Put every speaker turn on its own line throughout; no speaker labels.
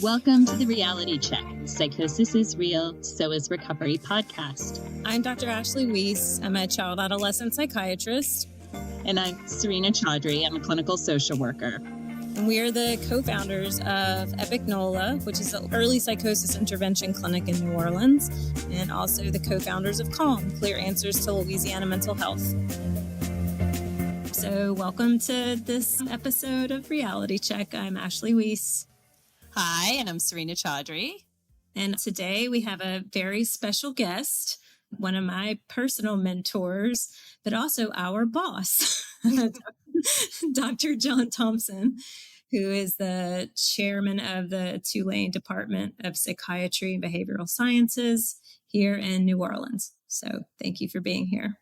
Welcome to the Reality Check. Psychosis is real, so is recovery podcast.
I'm Dr. Ashley Weiss. I'm a child adolescent psychiatrist.
And I'm Serena Chaudhry. I'm a clinical social worker.
And we are the co-founders of Nola, which is an early psychosis intervention clinic in New Orleans, and also the co-founders of Calm, Clear Answers to Louisiana Mental Health. So welcome to this episode of Reality Check. I'm Ashley Weiss.
Hi, and I'm Serena Chaudhry.
And today we have a very special guest, one of my personal mentors, but also our boss, Dr. John Thompson, who is the chairman of the Tulane Department of Psychiatry and Behavioral Sciences here in New Orleans. So thank you for being here.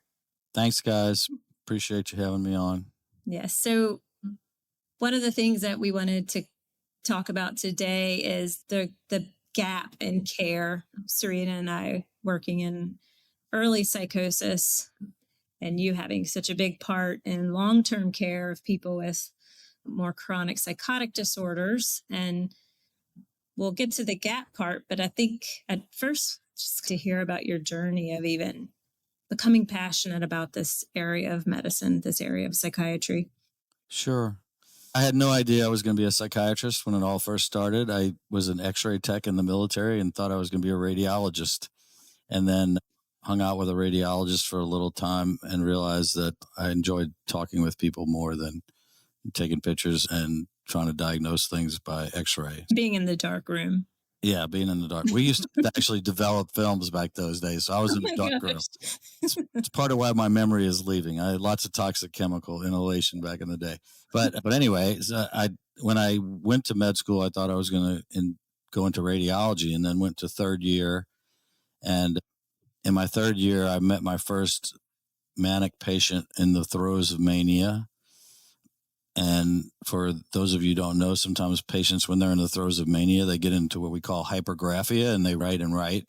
Thanks, guys. Appreciate you having me on.
Yes. So one of the things that we wanted to talk about today is the gap in care. Serena and I working in early psychosis, and you having such a big part in long-term care of people with more chronic psychotic disorders. And we'll get to the gap part, but I think at first, just to hear about your journey of even becoming passionate about this area of medicine, this area of psychiatry.
Sure. I had no idea I was going to be a psychiatrist when it all first started. I was an x-ray tech in the military and thought I was going to be a radiologist, and then hung out with a radiologist for a little time and realized that I enjoyed talking with people more than taking pictures and trying to diagnose things by x-ray.
Being in the dark room.
Yeah, being in the dark. We used to actually develop films back those days, so I was in the dark room. It's part of why my memory is leaving. I had lots of toxic chemical inhalation back in the day. But anyway, when I went to med school, I thought I was going to go into radiology, and then went to third year. And in my third year, I met my first manic patient in the throes of mania. And for those of you who don't know, sometimes patients, when they're in the throes of mania, they get into what we call hypergraphia, and they write and write.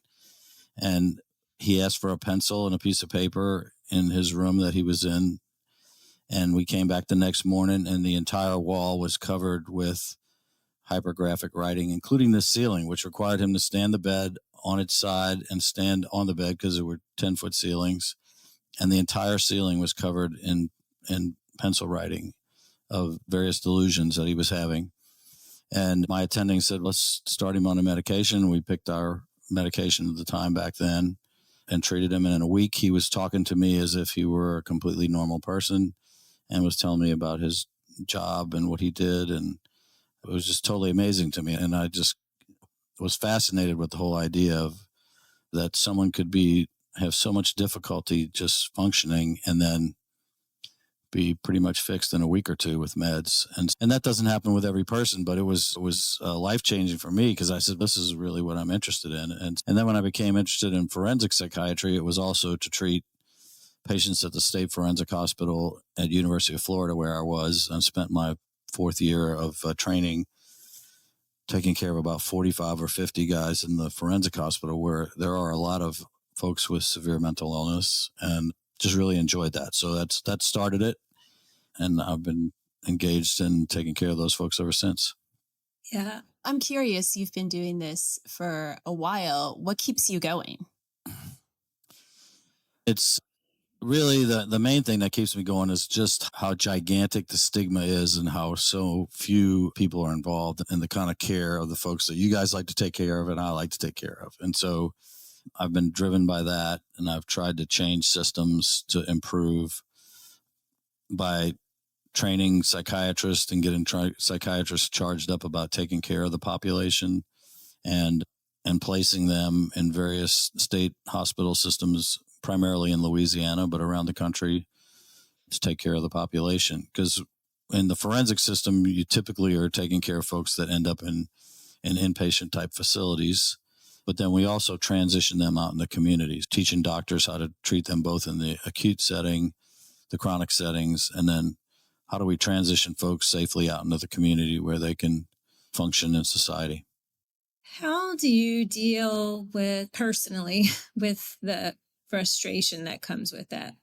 And he asked for a pencil and a piece of paper in his room that he was in. And we came back the next morning, and the entire wall was covered with hypergraphic writing, including the ceiling, which required him to stand the bed on its side and stand on the bed because there were 10-foot ceilings. And the entire ceiling was covered in pencil writing of various delusions that he was having. And my attending said, let's start him on a medication. We picked our medication at the time back then and treated him. And in a week, he was talking to me as if he were a completely normal person and was telling me about his job and what he did. And it was just totally amazing to me. And I just was fascinated with the whole idea of that someone could have so much difficulty just functioning and then be pretty much fixed in a week or two with meds. And that doesn't happen with every person, but it was life-changing for me, because I said, this is really what I'm interested in. And then when I became interested in forensic psychiatry, it was also to treat patients at the State Forensic Hospital at University of Florida, where I was. I spent my fourth year of training taking care of about 45 or 50 guys in the forensic hospital, where there are a lot of folks with severe mental illness, and just really enjoyed that. So that started it. And I've been engaged in taking care of those folks ever since.
Yeah. I'm curious, you've been doing this for a while. What keeps you going?
It's really the main thing that keeps me going is just how gigantic the stigma is, and how so few people are involved in the kind of care of the folks that you guys like to take care of and I like to take care of. And so I've been driven by that, and I've tried to change systems to improve by training psychiatrists and getting psychiatrists charged up about taking care of the population, and placing them in various state hospital systems, primarily in Louisiana, but around the country, to take care of the population. Because in the forensic system, you typically are taking care of folks that end up in inpatient type facilities. But then we also transition them out in the communities, teaching doctors how to treat them both in the acute setting, the chronic settings, and then how do we transition folks safely out into the community where they can function in society.
How do you deal personally with the frustration that comes with that?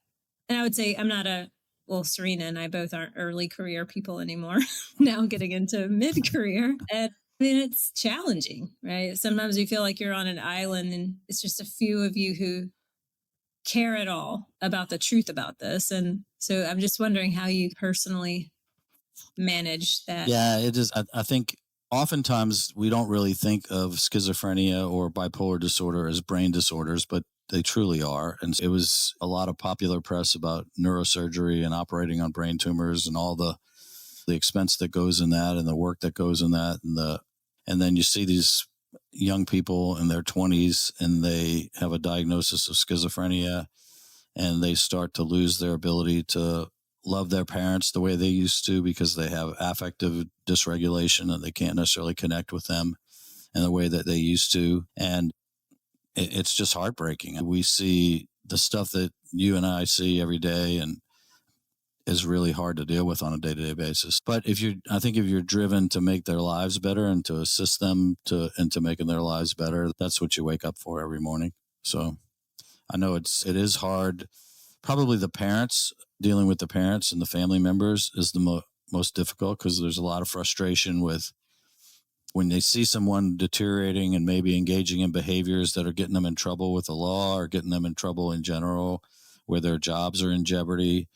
And I would say I'm not a well, Serena and I both aren't early career people anymore, now getting into mid-career. And I mean, it's challenging, right? Sometimes you feel like you're on an island and it's just a few of you who care at all about the truth about this. And so I'm just wondering how you personally manage that.
Yeah, it is. I think oftentimes we don't really think of schizophrenia or bipolar disorder as brain disorders, but they truly are. And it was a lot of popular press about neurosurgery and operating on brain tumors and all the expense that goes in that and the work that goes in that. And then you see these young people in their 20s and they have a diagnosis of schizophrenia and they start to lose their ability to love their parents the way they used to because they have affective dysregulation and they can't necessarily connect with them in the way that they used to. And it's just heartbreaking. We see the stuff that you and I see every day and is really hard to deal with on a day-to-day basis. But I think if you're driven to make their lives better and to assist them into making their lives better, that's what you wake up for every morning. So I know it is hard. Probably the parents, dealing with the parents and the family members is the most difficult because there's a lot of frustration with when they see someone deteriorating and maybe engaging in behaviors that are getting them in trouble with the law or getting them in trouble in general, where their jobs are in jeopardy,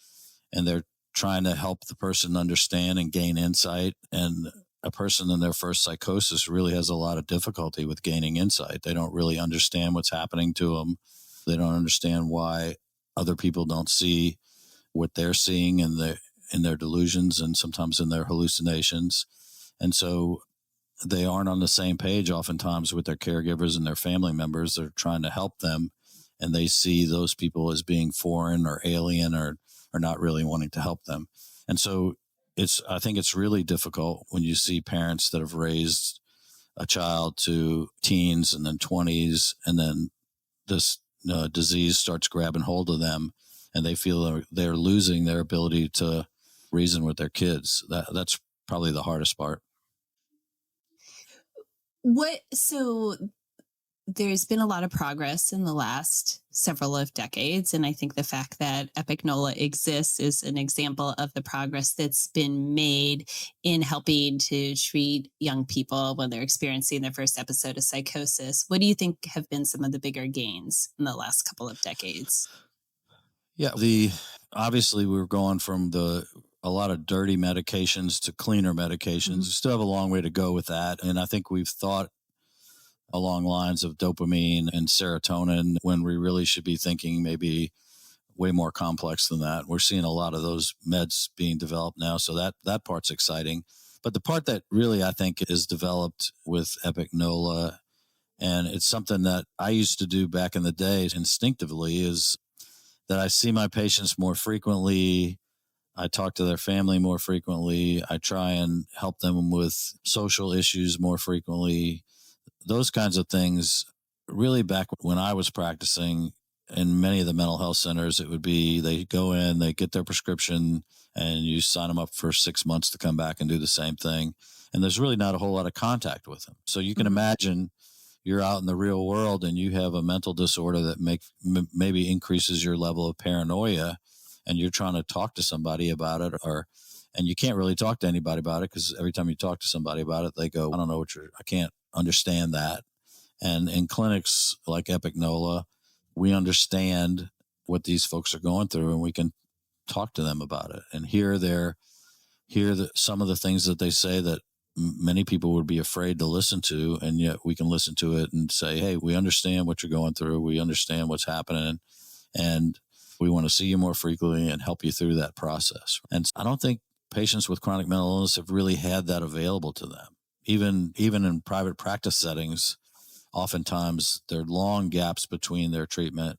and they're trying to help the person understand and gain insight. And a person in their first psychosis really has a lot of difficulty with gaining insight. They don't really understand what's happening to them. They don't understand why other people don't see what they're seeing in their delusions and sometimes in their hallucinations. And so they aren't on the same page oftentimes with their caregivers and their family members. They're trying to help them, and they see those people as being foreign or alien or not really wanting to help them. And so I think it's really difficult when you see parents that have raised a child to teens and then 20s, and then this disease starts grabbing hold of them and they feel they're losing their ability to reason with their kids. That's probably the hardest part.
So there's been a lot of progress in the last several of decades. And I think the fact that Epic Nola exists is an example of the progress that's been made in helping to treat young people when they're experiencing their first episode of psychosis. What do you think have been some of the bigger gains in the last couple of decades?
Yeah, obviously we're going from a lot of dirty medications to cleaner medications.
Mm-hmm.
We still have a long way to go with that. And I think we've thought along lines of dopamine and serotonin when we really should be thinking maybe way more complex than that. We're seeing a lot of those meds being developed now. So that part's exciting. But the part that really I think is developed with Epic Nola, and it's something that I used to do back in the day instinctively, is that I see my patients more frequently. I talk to their family more frequently. I try and help them with social issues more frequently. Those kinds of things. Really, back when I was practicing in many of the mental health centers, it would be they go in, they get their prescription, and you sign them up for 6 months to come back and do the same thing. And there's really not a whole lot of contact with them. So you can imagine you're out in the real world and you have a mental disorder that maybe increases your level of paranoia, and you're trying to talk to somebody about it, and you can't really talk to anybody about it because every time you talk to somebody about it, they go, I don't know I can't understand that. And in clinics like Epic Nola, we understand what these folks are going through, and we can talk to them about it and hear some of the things that they say that many people would be afraid to listen to, and yet we can listen to it and say, hey, we understand what you're going through. We understand what's happening, and we want to see you more frequently and help you through that process. And I don't think patients with chronic mental illness have really had that available to them. Even in private practice settings, oftentimes there are long gaps between their treatment,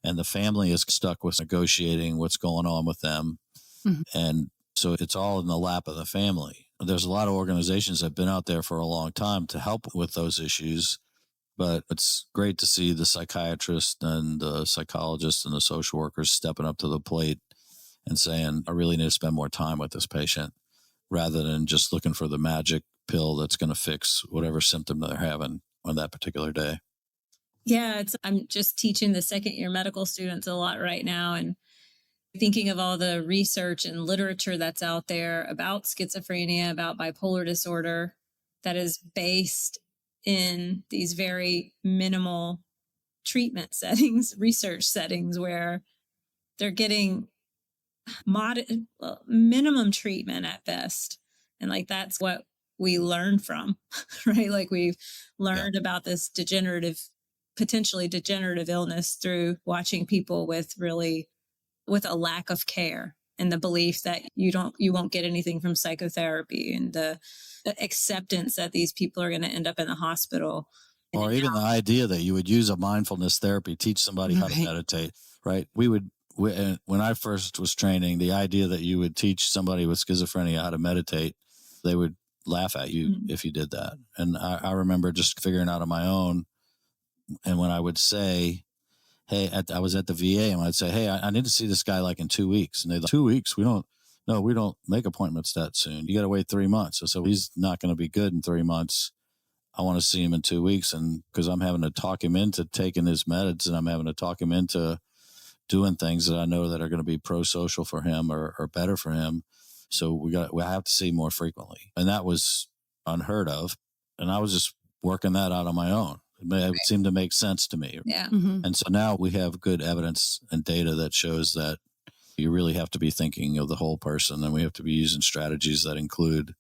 and the family is stuck with negotiating what's going on with them.
Mm-hmm.
And so it's all in the lap of the family. There's a lot of organizations that have been out there for a long time to help with those issues, but it's great to see the psychiatrists and the psychologists and the social workers stepping up to the plate and saying, I really need to spend more time with this patient, rather than just looking for the magic pill that's going to fix whatever symptom they're having on that particular day.
Yeah, I'm just teaching the second year medical students a lot right now. And thinking of all the research and literature that's out there about schizophrenia, about bipolar disorder, that is based in these very minimal treatment settings, research settings, where they're getting minimum treatment at best. And like, that's what we learn from, right? Like, we've learned about this potentially degenerative illness through watching people with a lack of care, and the belief that you won't get anything from psychotherapy, and the acceptance that these people are going to end up in the hospital.
Or even the idea that you would use a mindfulness therapy, teach somebody how to meditate, right? When I first was training, the idea that you would teach somebody with schizophrenia how to meditate, they would laugh at you if you did that. And I remember just figuring out on my own. And when I would say, hey, I was at the VA, and I'd say, hey, I need to see this guy like in 2 weeks. And they're like, 2 weeks? We don't make appointments that soon. You got to wait 3 months. So he's not going to be good in 3 months. I want to see him in 2 weeks. And because I'm having to talk him into taking his meds, and I'm having to talk him into doing things that I know that are going to be pro-social for him or better for him. So we have to see more frequently. And that was unheard of. And I was just working that out on my own. It seemed to make sense to me.
Yeah.
Mm-hmm.
And so now we have good evidence and data that shows that you really have to be thinking of the whole person, and we have to be using strategies that include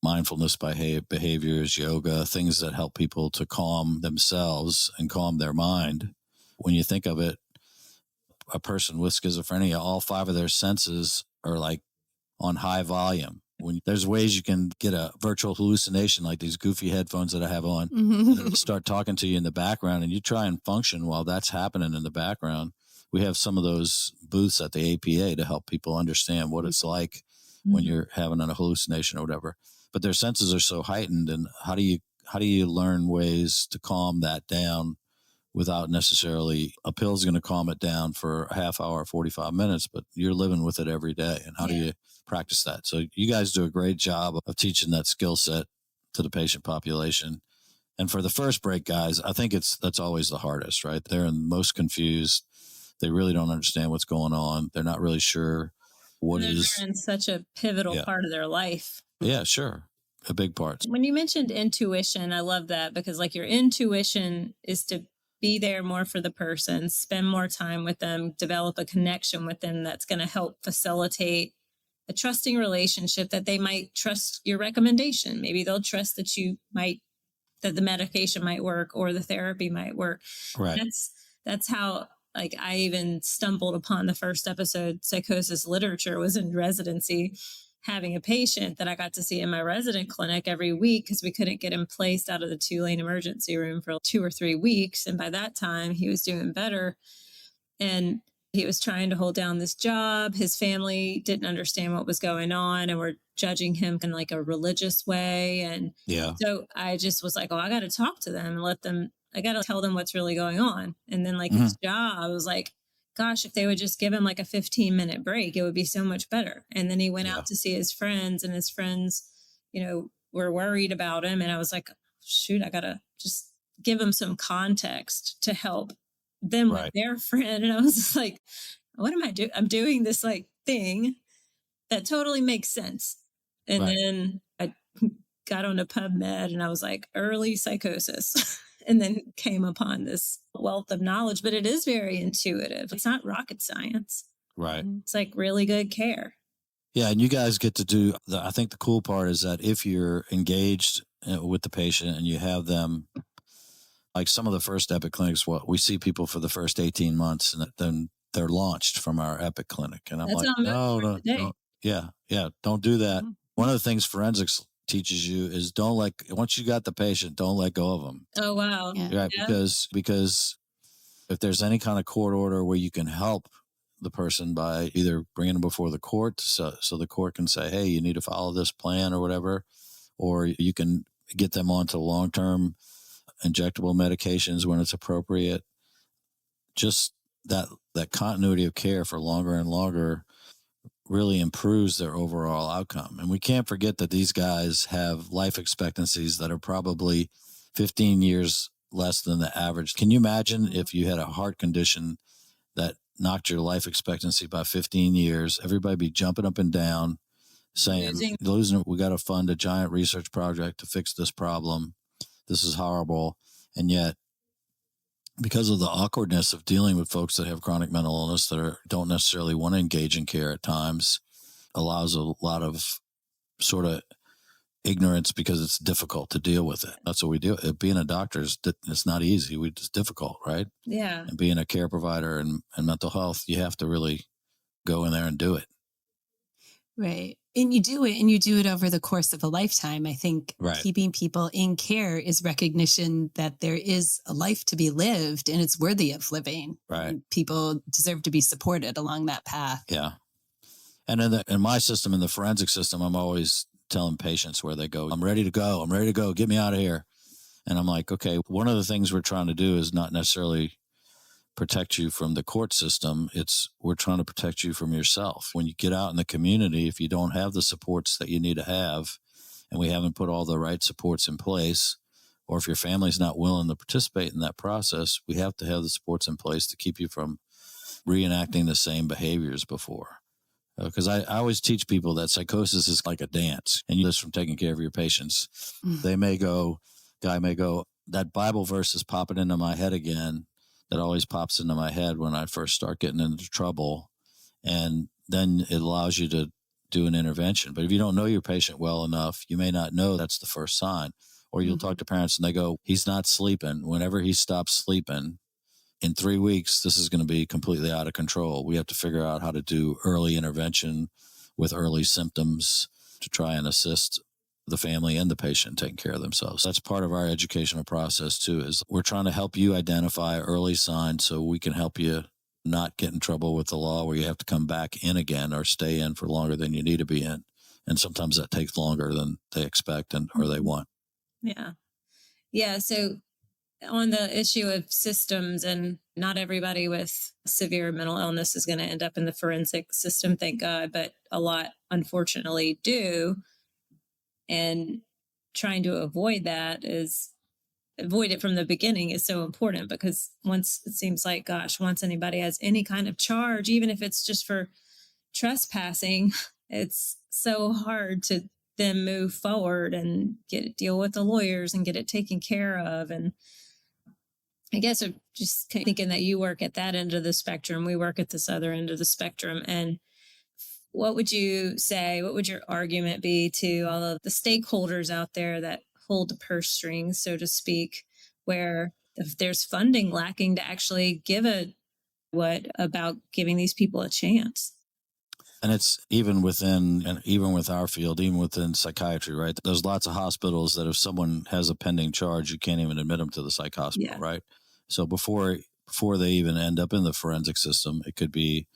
mindfulness behaviors, yoga, things that help people to calm themselves and calm their mind. When you think of it, a person with schizophrenia, all 5 of their senses are like on high volume. When there's ways you can get a virtual hallucination, like these goofy headphones that I have on, and start talking to you in the background, and you try and function while that's happening in the background. We have some of those booths at the APA to help people understand what it's like when you're having a hallucination or whatever. But their senses are so heightened, and how do you learn ways to calm that down without necessarily a pill's going to calm it down for a half hour, 45 minutes, but you're living with it every day. And how do you practice that? So you guys do a great job of teaching that skill set to the patient population. And for the first break guys, I think that's always the hardest, right? They're most confused. They really don't understand what's going on. They're not really sure what
They're
is
in such a pivotal part of their life.
Yeah, sure. A big part.
When you mentioned intuition, I love that, because like, your intuition is to be there more for the person, spend more time with them, develop a connection with them that's going to help facilitate a trusting relationship, that they might trust your recommendation. Maybe they'll trust that that the medication might work, or the therapy might work.
Right.
That's how, like, I even stumbled upon the first episode Psychosis literature was in residency, having a patient that I got to see in my resident clinic every week, because we couldn't get him placed out of the 2-lane emergency room for 2 or 3 weeks. And by that time he was doing better, and he was trying to hold down this job. His family didn't understand what was going on and were judging him in like a religious way. And so I just was like, oh, I got to talk to them and I got to tell them what's really going on. And then like his job, I was like, gosh, if they would just give him like a 15-minute break, it would be so much better. And then he went out to see his friends, and his friends, were worried about him. And I was like, shoot, I got to just give him some context to help them with their friend. And I was just like, what am I doing? I'm doing this like thing that totally makes sense. And then I got on to PubMed, and I was like, early psychosis. And then came upon this wealth of knowledge, but it is very intuitive. It's not rocket science.
Right.
It's like really good care.
Yeah. And you guys get to do, I think the cool part is that if you're engaged with the patient and you have them, like some of the first Epic clinics, we see people for the first 18 months, and then they're launched from our Epic clinic. And I'm like, no. Yeah. Don't do that. Mm-hmm. One of the things forensics teaches you is once you got the patient, don't let go of them.
Oh, wow.
Yeah. Right. Because if there's any kind of court order where you can help the person by either bringing them before the court, so the court can say, hey, you need to follow this plan or whatever, or you can get them onto long-term injectable medications when it's appropriate. Just that continuity of care for longer and longer really improves their overall outcome. And we can't forget that these guys have life expectancies that are probably 15 years less than the average. Can you imagine if you had a heart condition that knocked your life expectancy by 15 years. Everybody be jumping up and down saying, losing it. We got to fund a giant research project to fix this problem. This is horrible. And yet, because of the awkwardness of dealing with folks that have chronic mental illness that don't necessarily want to engage in care at times, allows a lot of sort of ignorance because it's difficult to deal with it. That's what we do. Being a doctor it's not easy. It's difficult, right?
Yeah.
And being a care provider and mental health, you have to really go in there and do it.
Right. And you do it over the course of a lifetime. I think keeping people in care is recognition that there is a life to be lived and it's worthy of living.
Right.
And people deserve to be supported along that path.
Yeah. And in my system, in the forensic system, I'm always telling patients where they go, I'm ready to go. Get me out of here. And I'm like, okay, one of the things we're trying to do is not necessarily protect you from the court system. We're trying to protect you from yourself. When you get out in the community, if you don't have the supports that you need to have, and we haven't put all the right supports in place, or if your family's not willing to participate in that process, we have to have the supports in place to keep you from reenacting the same behaviors before. Because I always teach people that psychosis is like a dance, and you just from taking care of your patients. Guy may go, that Bible verse is popping into my head again. That always pops into my head when I first start getting into trouble. And then it allows you to do an intervention. But if you don't know your patient well enough, you may not know that's the first sign. Or you'll talk to parents and they go, he's not sleeping. Whenever he stops sleeping, in 3 weeks, this is going to be completely out of control. We have to figure out how to do early intervention with early symptoms to try and assist the family and the patient taking care of themselves. That's part of our educational process too, is we're trying to help you identify early signs so we can help you not get in trouble with the law where you have to come back in again or stay in for longer than you need to be in. And sometimes that takes longer than they expect or they want.
Yeah. Yeah. So on the issue of systems, and not everybody with severe mental illness is going to end up in the forensic system, thank God, but a lot unfortunately do. And trying to avoid it from the beginning is so important, because once it seems like, gosh, once anybody has any kind of charge, even if it's just for trespassing, it's so hard to then move forward and deal with the lawyers and get it taken care of. And I guess I'm just thinking that you work at that end of the spectrum. We work at this other end of the spectrum. And what would you say? What would your argument be to all of the stakeholders out there that hold the purse strings, so to speak, where if there's funding lacking to actually about giving these people a chance?
And it's even with our field, even within psychiatry, right? There's lots of hospitals that if someone has a pending charge, you can't even admit them to the psych hospital, right? So before they even end up in the forensic system, it could be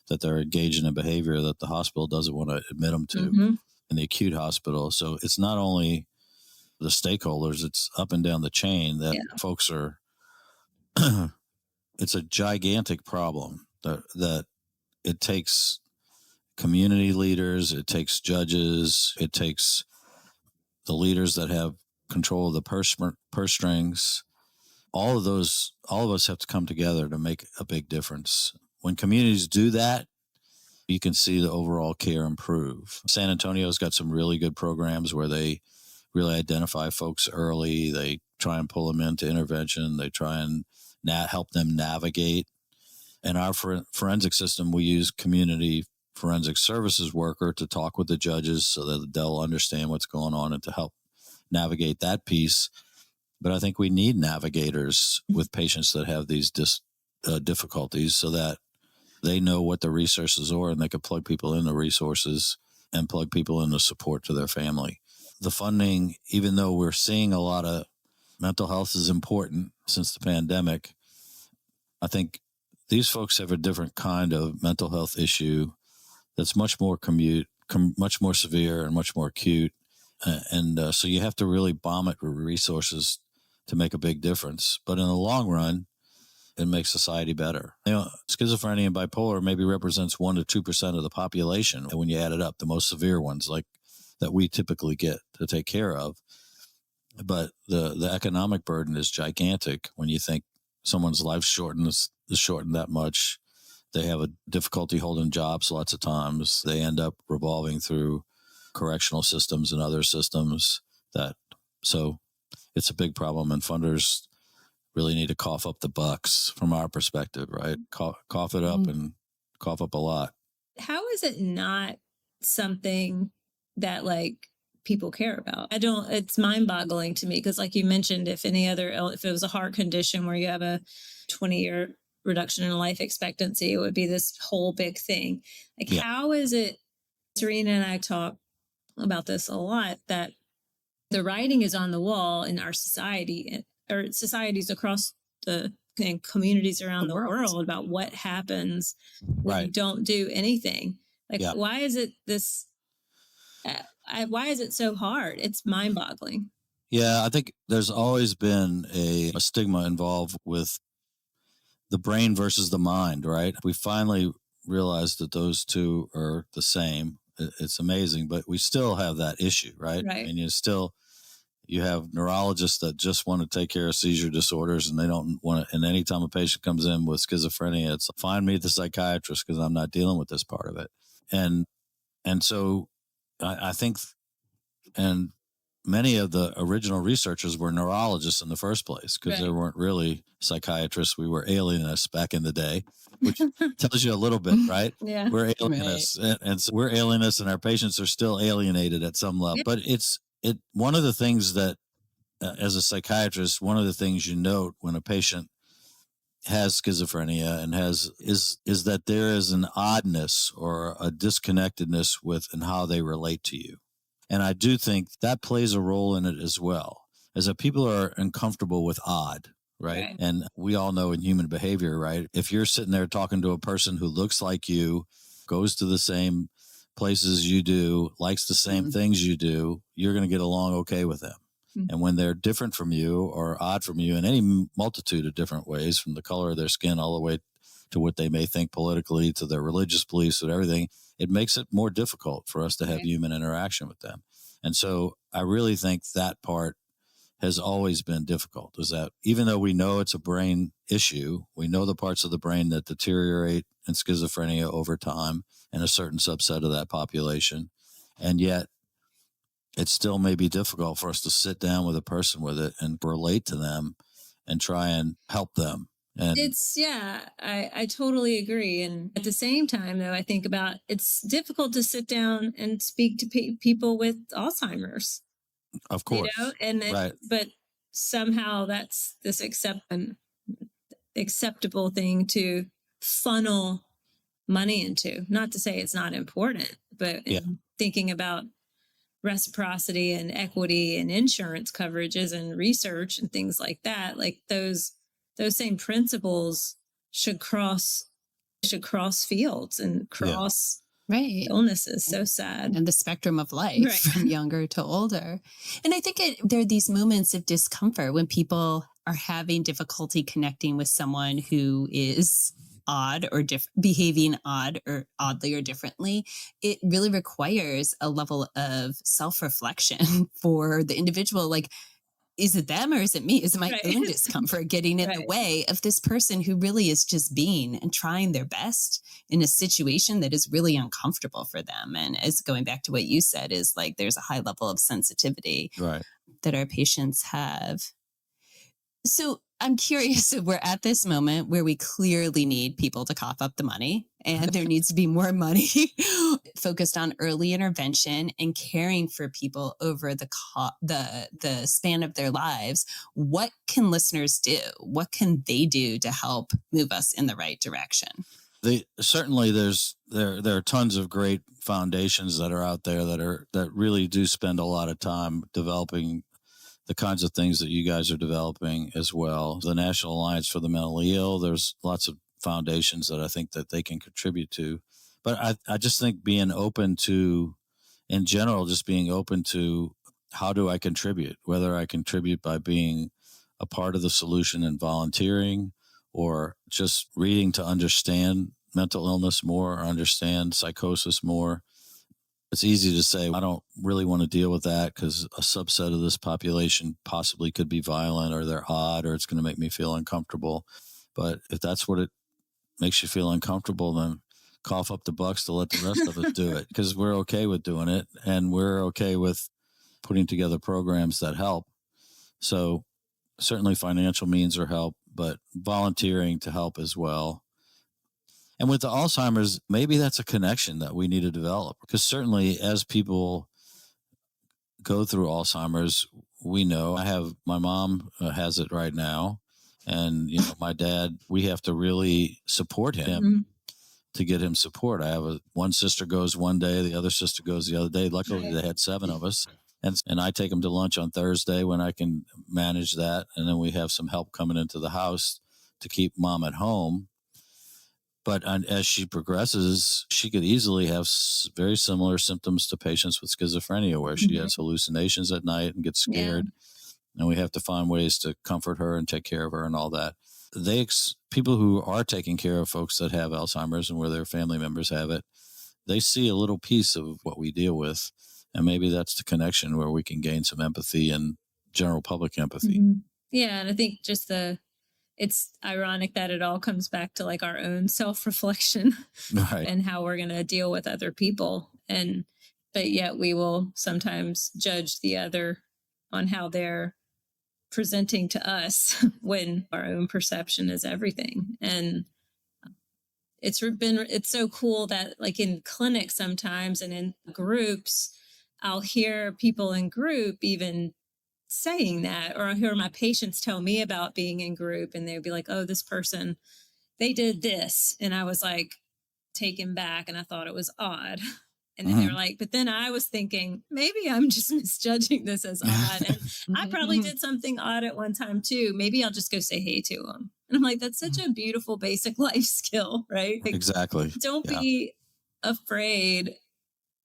that they're engaged in a behavior that the hospital doesn't want to admit them to in the acute hospital. So it's not only the stakeholders, it's up and down the chain that folks are, it's a gigantic problem that it takes community leaders, it takes judges, it takes the leaders that have control of the purse strings. All of us have to come together to make a big difference. When communities do that, you can see the overall care improve. San Antonio's got some really good programs where they really identify folks early. They try and pull them into intervention. They try and help them navigate. In our forensic system, we use community forensic services worker to talk with the judges so that they'll understand what's going on and to help navigate that piece. But I think we need navigators with patients that have these difficulties so that they know what the resources are and they can plug people in the resources and plug people in the support to their family. The funding, even though we're seeing a lot of mental health is important since the pandemic, I think these folks have a different kind of mental health issue that's much more much more severe and much more acute. So you have to really bomb it with resources to make a big difference. But in the long run, it makes society better. Schizophrenia and bipolar maybe represents 1% to 2% of the population. And when you add it up, the most severe ones like that we typically get to take care of. But the economic burden is gigantic when you think someone's life is shortened that much. They have a difficulty holding jobs lots of times. They end up revolving through correctional systems and other systems so it's a big problem, and funders really need to cough up the bucks from our perspective, right? Cough it up and cough up a lot.
How is it not something that like people care about? It's mind boggling to me because like you mentioned, if it was a heart condition where you have a 20-year reduction in life expectancy, it would be this whole big thing. Like, how is it, Serena and I talk about this a lot, that the writing is on the wall in our society or societies across the communities around the world about what happens when you don't do anything. Like, why is it this? Why is it so hard? It's mind boggling.
Yeah, I think there's always been a stigma involved with the brain versus the mind, right? We finally realized that those two are the same. It's amazing, but we still have that issue, right? And you have neurologists that just want to take care of seizure disorders, and they don't want to. And anytime a patient comes in with schizophrenia, it's find me the psychiatrist because I'm not dealing with this part of it. And so I think, and many of the original researchers were neurologists in the first place because there weren't really psychiatrists. We were alienists back in the day, which tells you a little bit, right?
Yeah.
We're alienists, and so we're alienists, and our patients are still alienated at some level. But one of the things that, as a psychiatrist, one of the things you note when a patient has schizophrenia and is that there is an oddness or a disconnectedness in how they relate to you. And I do think that plays a role in it as well, as that people are uncomfortable with odd, right? And we all know in human behavior, right? If you're sitting there talking to a person who looks like you, goes to the same places you do, likes the same things you do, you're going to get along okay with them. And when they're different from you or odd from you in any multitude of different ways, from the color of their skin all the way to what they may think politically, to their religious beliefs and everything, it makes it more difficult for us to have human interaction with them. And so I really think that part has always been difficult, is that even though we know it's a brain issue, we know the parts of the brain that deteriorate in schizophrenia over time in a certain subset of that population, and yet it still may be difficult for us to sit down with a person with it and relate to them and try and help them. And
I totally agree. And at the same time, though, I think about it's difficult to sit down and speak to people with Alzheimer's.
Of course.
But somehow that's this acceptable thing to funnel money into. Not to say it's not important, but in thinking about reciprocity and equity and insurance coverages and research and things like that, like those same principles should cross fields and cross illnesses. So sad.
And the spectrum of life from younger to older. And I think there are these moments of discomfort when people are having difficulty connecting with someone who is odd or behaving odd or oddly or differently. It really requires a level of self-reflection for the individual. Like, is it them or is it me? Is it my own discomfort getting in the way of this person who really is just being and trying their best in a situation that is really uncomfortable for them? And as going back to what you said, is like there's a high level of sensitivity that our patients have. So I'm curious if we're at this moment where we clearly need people to cough up the money, and there needs to be more money focused on early intervention and caring for people over the span of their lives. What can listeners do? What can they do to help move us in the right direction?
Certainly there are tons of great foundations that are out there that really do spend a lot of time developing the kinds of things that you guys are developing as well. The National Alliance for the Mentally Ill, there's lots of foundations that I think that they can contribute to. But I just think being open to, in general, just being open to how do I contribute, whether I contribute by being a part of the solution and volunteering, or just reading to understand mental illness more or understand psychosis more. It's easy to say, I don't really want to deal with that because a subset of this population possibly could be violent or they're odd or it's going to make me feel uncomfortable. But if that's what it makes you feel uncomfortable, then cough up the bucks to let the rest of us do it, because we're okay with doing it, and we're okay with putting together programs that help. So certainly financial means are help, but volunteering to help as well. And with the Alzheimer's, maybe that's a connection that we need to develop, because certainly as people go through Alzheimer's, we know my mom has it right now. And, my dad, we have to really support him to get him support. I have one sister goes one day, the other sister goes the other day. Luckily, they had 7 of us. And I take them to lunch on Thursday when I can manage that. And then we have some help coming into the house to keep mom at home. But as she progresses, she could easily have very similar symptoms to patients with schizophrenia, where she has hallucinations at night and gets scared. Yeah. And we have to find ways to comfort her and take care of her and all that. People who are taking care of folks that have Alzheimer's and where their family members have it, they see a little piece of what we deal with. And maybe that's the connection where we can gain some empathy and general public empathy.
Yeah. And I think just it's ironic that it all comes back to like our own self-reflection, right, and how we're going to deal with other people. But yet we will sometimes judge the other on how they're presenting to us when our own perception is everything. And it's so cool that like in clinics sometimes and in groups, I'll hear people in group even saying that, or I'll hear my patients tell me about being in group, and they'd be like, oh, this person, they did this. And I was like taken back, and I thought it was odd. And then they were like, but then I was thinking, maybe I'm just misjudging this as odd. And I probably did something odd at one time too. Maybe I'll just go say hey to them. And I'm like, that's such a beautiful basic life skill, right? Like,
exactly.
Don't be afraid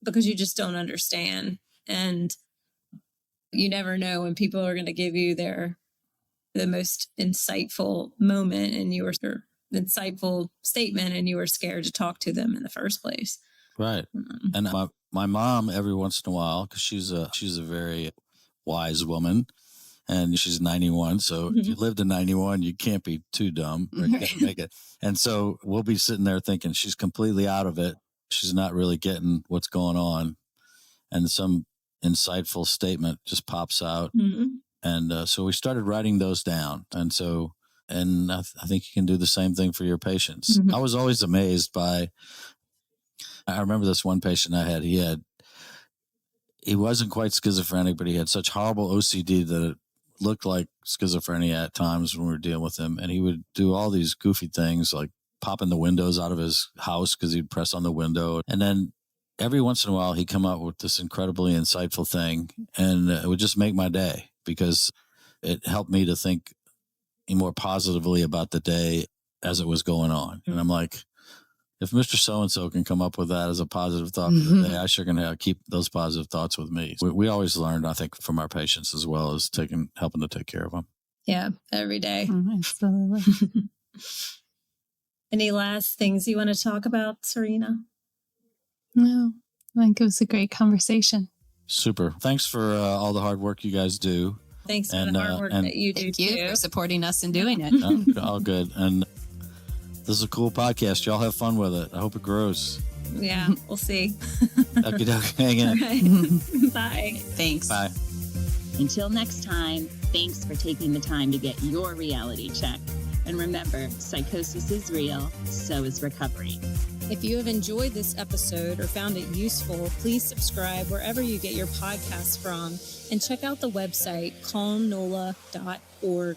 because you just don't understand. And you never know when people are going to give you the most insightful moment and insightful statement, and you were scared to talk to them in the first place.
Right. And my mom, every once in a while, because she's a very wise woman, and she's 91. So if you live to 91, you can't be too dumb. Or you gotta make it. And so we'll be sitting there thinking she's completely out of it. She's not really getting what's going on. And some insightful statement just pops out. And so we started writing those down. And I think you can do the same thing for your patients. I was always amazed by, I remember this one patient I had, he wasn't quite schizophrenic, but he had such horrible OCD that it looked like schizophrenia at times when we were dealing with him. And he would do all these goofy things like popping the windows out of his house because he'd press on the window. And then every once in a while, he'd come out with this incredibly insightful thing, and it would just make my day because it helped me to think more positively about the day as it was going on. And I'm like, if Mr. So-and-so can come up with that as a positive thought for the day, I sure can keep those positive thoughts with me. We always learned, I think, from our patients as well as helping to take care of them.
Yeah, every day.
Absolutely.
Any last things you want to talk about, Serena?
No, I think it was a great conversation.
Super. Thanks for all the hard work you guys do.
Thanks for the hard work that you do,
thank you for supporting us and doing it.
All good. And this is a cool podcast. Y'all have fun with it. I hope it grows.
Yeah, we'll see.
Okay, hang in.
All right. Bye.
Thanks.
Bye.
Until next time, thanks for taking the time to get your reality check. And remember, psychosis is real, so is recovery.
If you have enjoyed this episode or found it useful, please subscribe wherever you get your podcasts from and check out the website calmnola.org.